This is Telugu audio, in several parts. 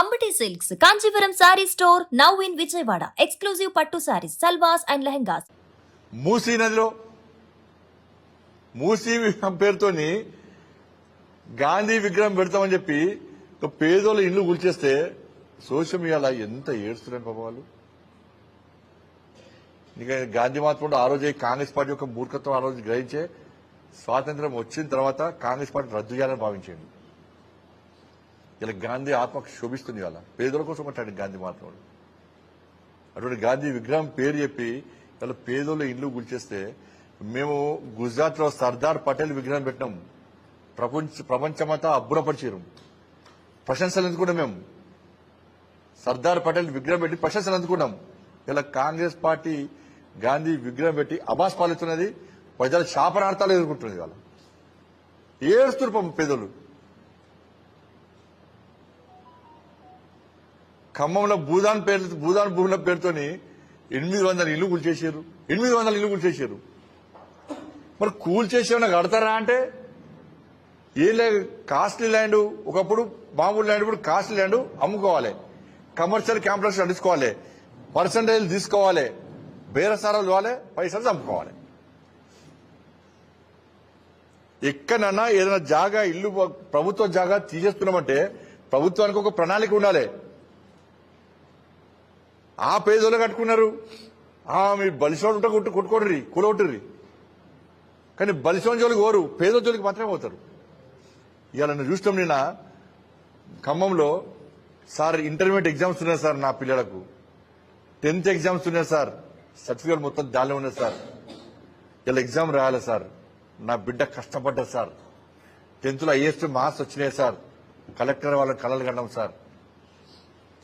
Ambati Silks, Kanchipuram Saree Store, now in Vijayawada. Exclusive Pattu Sarees, Salwas and Lehengas. Musi నదిలో మూసీ పేరుతోని గాంధీ విగ్రహం పెడతామని చెప్పి పేదోళ్ళు ఇల్లు కూల్చేస్తే సోషల్ మీడియాలో ఎంత ఏడుస్తున్నారు పాపం వాళ్ళు. ఇక గాంధీ మాత్రం ఆ రోజు కాంగ్రెస్ పార్టీ యొక్క మూర్ఖత్వం ఆ రోజు గ్రహించే స్వాతంత్రం వచ్చిన తర్వాత కాంగ్రెస్ పార్టీ రద్దు చేయాలని భావించింది. ఇలా గాంధీ ఆత్మకు శోభిస్తుంది. ఇవాళ పేదల కోసం మాట్లాడి గాంధీ మాత్రం అటువంటి గాంధీ విగ్రహం పేరు చెప్పి ఇలా పేదోళ్ళ ఇల్లు గుల్చేస్తే మేము గుజరాత్ లో సర్దార్ పటేల్ విగ్రహం పెట్టినాం. ప్రపంచమంతా అబ్బురపరిచారు. ప్రశంసలు అందుకున్నాం. మేము సర్దార్ పటేల్ విగ్రహం పెట్టి ప్రశంసలు అందుకున్నాం. ఇలా కాంగ్రెస్ పార్టీ గాంధీ విగ్రహం పెట్టి అబాస్ పాలిస్తున్నది. ప్రజల శాపనార్థాలు ఎదుర్కొంటున్నది. వాళ్ళ ఏడుస్తున్నారు పాపం పేదోళ్ళు. ఖమ్మంలో భూదాన్ భూముల పేరుతోని 800 ఇల్లు కూల్చేసారు. 800 ఇల్లు కూల్చేసారు. మరి కూల్చేసేమన్నా కడతారా అంటే ఏం లేదు. కాస్ట్లీ ల్యాండ్ ఒకప్పుడు మామూలు ల్యాండ్ ఇప్పుడు కాస్ట్లీ ల్యాండ్ అమ్ముకోవాలి. కమర్షియల్ కాంప్లెక్స్ నడుచుకోవాలి. పర్సంటేజ్ తీసుకోవాలి. బేరసారాలు ఇవ్వాలి. పైసలు చంపుకోవాలి. ఎక్కడన్నా ఏదైనా జాగా ఇల్లు ప్రభుత్వ జాగా తీసేస్తున్నామంటే ప్రభుత్వానికి ఒక ప్రణాళిక ఉండాలి. ఆ పేదోళ్ళు కట్టుకున్నారు. మీరు బలిసోడు ఉంటే కొట్టుకోడ్రి కూలగొట్టుర్రి. కానీ బలిసోని జోలికి పోరు, పేద జోలికి మాత్రమే పోతారు. ఇవాళ నేను చూస్తాం. నిన్న ఖమ్మంలో సార్ ఇంటర్మీడియట్ ఎగ్జామ్స్ ఉన్నాయి సార్, నా పిల్లలకు 10th ఎగ్జామ్స్ ఉన్నాయి సార్, సర్టిఫికేట్ మొత్తం దానిలో ఉన్నాయి సార్, ఇలా ఎగ్జామ్ రాయాలి సార్, నా బిడ్డ కష్టపడ్డారు సార్, 10th లో హైయెస్ట్ మార్క్స్ వచ్చినాయి సార్, కలెక్టర్ వాళ్ళని కలలు కన్నాం సార్,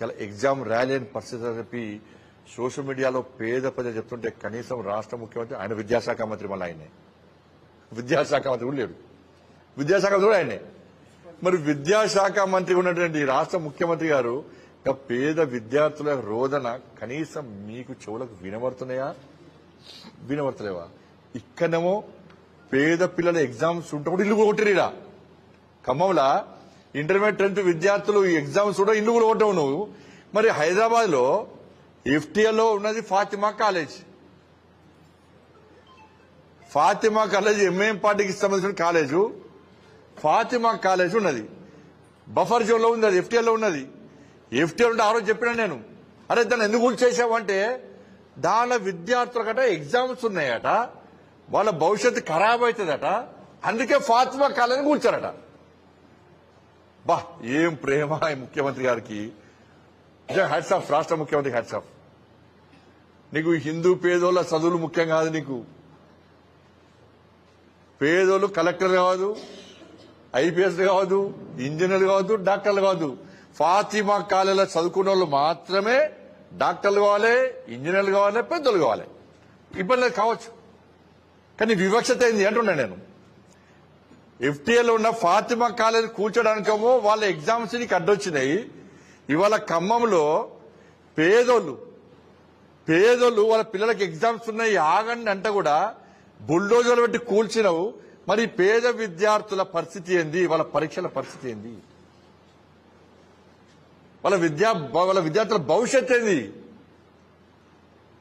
ఇలా ఎగ్జామ్ రాయలేని పరిస్థితి అని చెప్పి సోషల్ మీడియాలో పేద ప్రజలు చెప్తుంటే కనీసం రాష్ట్ర ముఖ్యమంత్రి, ఆయన విద్యాశాఖ మంత్రి, మళ్ళీ ఆయనే విద్యాశాఖ మంత్రి కూడా లేడు. విద్యాశాఖ మంత్రి కూడా ఆయనే. మరి విద్యాశాఖ మంత్రి ఉన్నటువంటి రాష్ట్ర ముఖ్యమంత్రి గారు పేద విద్యార్థుల రోదన కనీసం మీకు చెవులకు వినబడుతున్నాయా? వినబడతలేవా? ఇక్కడనేమో పేద పిల్లల ఎగ్జామ్స్ ఉంటే ఇల్లు కూడా కొట్టిరా. ఖమ్మంలో ఇంటర్మీడియట్ 10th విద్యార్థులు ఎగ్జామ్స్ కూడా ఇల్లు కూడా కొట్టవు నువ్వు. మరి హైదరాబాద్ లో ఎఫ్టీఎల్లో ఉన్నది Fatima college. Fatima college MAM పార్టీకి సంబంధించిన కాలేజు. ఫాతిమా కాలేజ్ ఉన్నది బఫర్ జోన్ లో ఉంది. అది ఎఫ్టీఎల్లో ఉన్నది. ఎఫ్టీఎల్ ఉంటే ఆ రోజు చెప్పినా నేను, అరే దాన్ని ఎందుకు చేసావంటే దాని విద్యార్థుల గట ఎగ్జామ్స్ ఉన్నాయట, వాళ్ళ భవిష్యత్తు ఖరాబ్ అవుతుందట, అందుకే ఫాతిమా కాలేజీని కూర్చారట. బా ఏం ప్రేమ ఈ ముఖ్యమంత్రి గారికి. హ్యాట్స్ ఆఫ్, రాష్ట్ర ముఖ్యమంత్రి హ్యాట్స్ ఆఫ్. నీకు హిందూ పేదోళ్ళ చదువులు ముఖ్యం కాదు. నీకు పేదోళ్ళు కలెక్టర్ కావద్దు, ఐపీఎస్ కావద్దు, ఇంజనీర్లు కావద్దు, డాక్టర్లు కావద్దు. ఫాతిమా కాలేజీలో చదువుకున్న వాళ్ళు మాత్రమే డాక్టర్లు కావాలి, ఇంజనీర్లు కావాలి, పెద్దోళ్ళు కావాలి. ఇబ్బంది కావచ్చు, కానీ వివక్షత అయింది అంటున్నా నేను. ఎఫ్టీఏలో ఉన్న ఫాతిమా కాలేజ్ కూర్చోడానికేమో వాళ్ళ ఎగ్జామ్స్ నీకు అడ్డొచ్చినాయి. ఇవాళ ఖమ్మంలో పేదోళ్ళు వాళ్ళ పిల్లలకి ఎగ్జామ్స్ ఉన్నాయి ఆగండి అంటే కూడా బుల్డోజర్లు పెట్టి కూల్చినవు. మరి పేద విద్యార్థుల పరిస్థితి ఏంది? వాళ్ళ పరీక్షల పరిస్థితి ఏంది? వాళ్ళ విద్యార్థుల భవిష్యత్ ఏంది?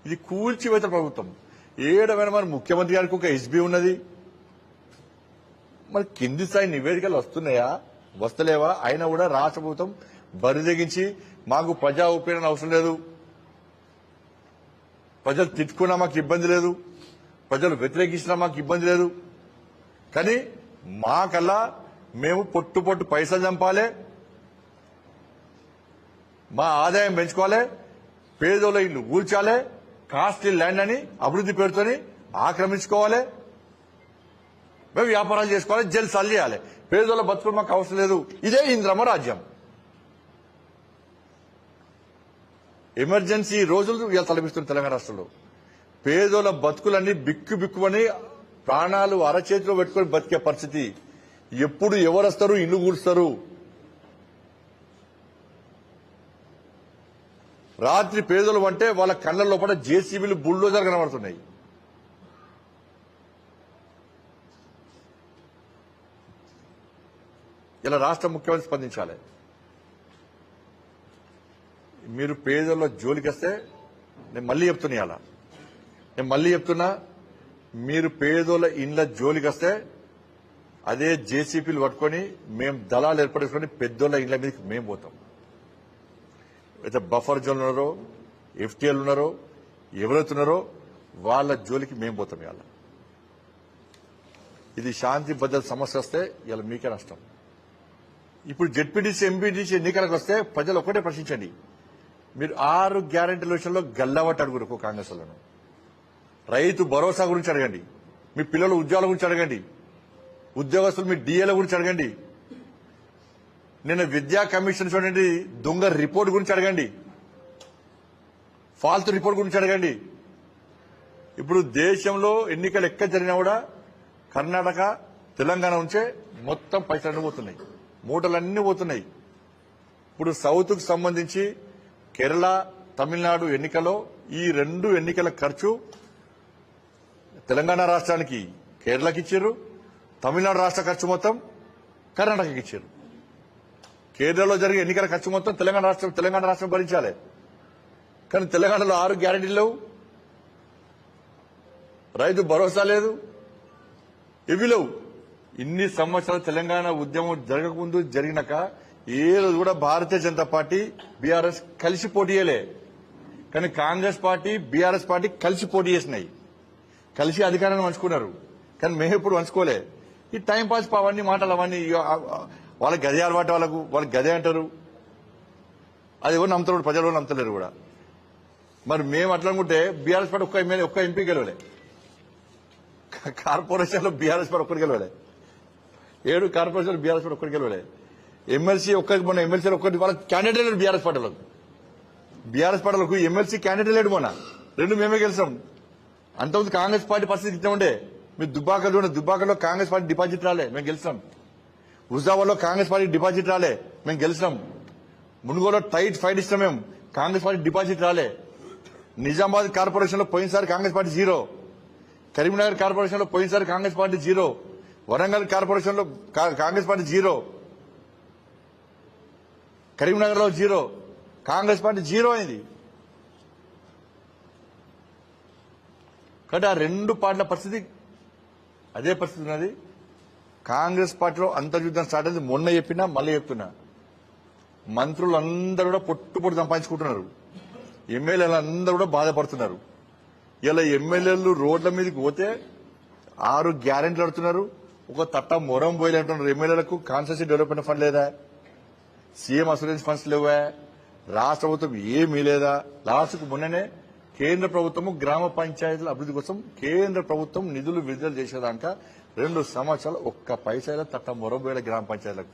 ఇది కూల్చివేత ప్రభుత్వం. ఏడమైన మరి ముఖ్యమంత్రి గారికి ఒక ఎస్బీ ఉన్నది. మరి కింది స్థాయి నివేదికలు వస్తున్నాయా? వస్తలేవా? అయినా కూడా రాష్ట్ర ప్రభుత్వం బరిదెగించి మాకు ప్రజా ఉపయోగం అవసరం లేదు, ప్రజలు తిట్టుకున్నా మాకు ఇబ్బంది లేదు, ప్రజలు వ్యతిరేకించినా మాకు ఇబ్బంది లేదు, కానీ మాకల్లా మేము పొట్టు పైసలు చంపాలి, మా ఆదాయం పెంచుకోవాలి, పేదోళ్ళ ఇల్లు కూల్చాలి, కాస్ట్లీ ల్యాండ్ అని అభివృద్ధి పేరుతోని ఆక్రమించుకోవాలి, మేము వ్యాపారాలు చేసుకోవాలి, జల్సాలు చేయాలి, పేదోళ్ళ బతుకులు మాకు అవసరం లేదు. ఇదే ఇంద్రమ్మ రాజ్యం. ఎమర్జెన్సీ రోజులు ఇలా తలపిస్తుంది తెలంగాణ రాష్ట్రంలో. పేదోళ్ళ బతుకులన్నీ బిక్కుమని ప్రాణాలు అరచేతిలో పెట్టుకుని బతికే పరిస్థితి. ఎప్పుడు ఎవరు వస్తారు, ఇల్లు కూలుస్తారు. రాత్రి పేదలు అంటే వాళ్ళ కళ్ళ లోపల జేసీబీలు బుల్డోజర్ కనబడుతున్నాయి. ఇలా రాష్ట్ర ముఖ్యమంత్రి స్పందించాలి. మీరు పేదల జోలికి వస్తే నేను మళ్ళీ చెప్తున్నా ఇవాళ నేను మళ్ళీ చెప్తున్నా మీరు పేదోళ్ళ ఇండ్ల జోలికి వస్తే అదే జేసీపీలు పట్టుకొని మేము దళాలు ఏర్పడుకొని పెద్దోళ్ళ ఇండ్ల మీదకి మేము పోతాం. అయితే బఫర్ జోన్ ఉన్నారో ఎఫ్టీఎల్ ఉన్నారో ఎవరైతున్నారో వాళ్ళ జోలికి మేము పోతాం. ఇవాళ ఇది శాంతి భద్రత సమస్య వస్తే ఇలా మీకే నష్టం. ఇప్పుడు జెడ్పీటీసీ ఎంపీటీసీ ఎన్నికలకు వస్తే ప్రజలు ఒక్కటే ప్రశ్నించండి, మీరు 6 గ్యారెంటీల విషయంలో గల్లవట్టు అడుగురు కాంగ్రెస్ వాళ్ళను. రైతు భరోసా గురించి అడగండి, మీ పిల్లల ఉద్యోగాల గురించి అడగండి, ఉద్యోగస్తులు మీ డిఏల గురించి అడగండి, నిన్న విద్యా కమిషన్ చూడండి దొంగ రిపోర్ట్ గురించి అడగండి, ఫాల్తు రిపోర్ట్ గురించి అడగండి. ఇప్పుడు దేశంలో ఎన్నికలు ఎక్కడ జరిగినా కూడా కర్ణాటక తెలంగాణ నుంచే మొత్తం పైసలన్నీ పోతున్నాయి, మూటలన్నీ పోతున్నాయి. ఇప్పుడు సౌత్ కు సంబంధించి కేరళ తమిళనాడు ఎన్నికల్లో ఈ 2 ఎన్నికల ఖర్చు తెలంగాణ రాష్ట్రానికి కేరళకి ఇచ్చారు, తమిళనాడు రాష్ట్ర ఖర్చు మొత్తం కర్ణాటకకి ఇచ్చారు. కేరళలో జరిగే ఎన్నికల ఖర్చు మొత్తం తెలంగాణ రాష్ట్రం భరించాలి. కానీ తెలంగాణలో 6 గ్యారెంటీలు లేవు, రైతు భరోసా లేదు, ఇవి లేవు. ఇన్ని సంవత్సరాలు తెలంగాణ ఉద్యమం జరగకముందు జరిగినాక ఏ రోజు కూడా భారతీయ జనతా పార్టీ బీఆర్ఎస్ కలిసి పోటీ చేయలే. కానీ కాంగ్రెస్ పార్టీ బీఆర్ఎస్ పార్టీ కలిసి పోటీ చేసినాయి, కలిసి అధికారాన్ని పంచుకున్నారు. కానీ మేము ఎప్పుడు పంచుకోలే. ఈ టైం పాస్ అవన్నీ మాటలు అవన్నీ వాళ్ళకి గదే అలవాటు, వాళ్ళకి గదే అంటారు. అది ఎవరు నమ్ముతారు, ప్రజలు ఎవరు నమ్ముతలేరు కూడా. మరి మేము అట్లా అనుకుంటే బీఆర్ఎస్ పార్టీ ఒక్క ఎంపీ గెలవలే, కార్పొరేషన్లో బీఆర్ఎస్ పార్టీ ఒక్కటి గెలవలే, 7 కార్పొరేషన్లు బీఆర్ఎస్ పార్టీ ఒక్కటి గెలవలే. ఎమ్మెల్సీ మొన్న ఎమ్మెల్సీలు ఒక్కటి వాళ్ళకి క్యాండిడేట్ లేడు బీఆర్ఎస్ పార్టీలకు ఎమ్మెల్సీ క్యాండిడేట్ లేడు. మొన్న 2 మేమే గెలిచాం. అంతకుముందు కాంగ్రెస్ పార్టీ పరిస్థితి ఇట్లా ఉండే. మీరు దుబ్బాకలో కాంగ్రెస్ పార్టీ డిపాజిట్ రాలే, మేము గెలిచాం. హుజాబాద్లో కాంగ్రెస్ పార్టీ డిపాజిట్ రాలే, మేము గెలిచాం. మునుగోలో టైట్ ఫైట్ ఇస్తాం, మేము కాంగ్రెస్ పార్టీ డిపాజిట్ రాలే. నిజామాబాద్ కార్పొరేషన్ లో పోయినసారి కాంగ్రెస్ పార్టీ 0, కరీంనగర్ కార్పొరేషన్ లో పోయినసారి కాంగ్రెస్ పార్టీ 0, వరంగల్ కార్పొరేషన్ లో కాంగ్రెస్ పార్టీ 0, కరీంనగర్ లో 0, కాంగ్రెస్ పార్టీ 0 అయింది. కాబట్టి ఆ 2 పార్టీల పరిస్థితి అదే పరిస్థితి ఉన్నది. కాంగ్రెస్ పార్టీలో అంతర్యుద్ధం స్టార్ట్ అయింది. మొన్న చెప్పినా మళ్ళీ చెప్తున్నా, మంత్రులందరూ కూడా పొట్టు సంపాదించుకుంటున్నారు, ఎమ్మెల్యేలు అందరూ కూడా బాధపడుతున్నారు. ఇలా ఎమ్మెల్యేలు రోడ్ల మీదకి పోతే 6 గ్యారెంటీలు అడుతున్నారు, ఒక తట్ట మొరం పోయి అంటున్నారు. ఎమ్మెల్యేలకు కాన్స్టిట్యూన్సీ డెవలప్మెంట్ ఫండ్ లేదా, సీఎం అసూరెన్స్ ఫండ్స్ లేవా, రాష్ట్ర ప్రభుత్వం ఏమీ లేదా. లాస్ట్కు మొన్ననే కేంద్ర ప్రభుత్వము గ్రామ పంచాయతీల అభివృద్ధి కోసం కేంద్ర ప్రభుత్వం నిధులు విడుదల చేసేదాకా 2 సంవత్సరాలు ఒక్క పైసా తట్ట మొరం పోయే గ్రామ పంచాయతీలకు.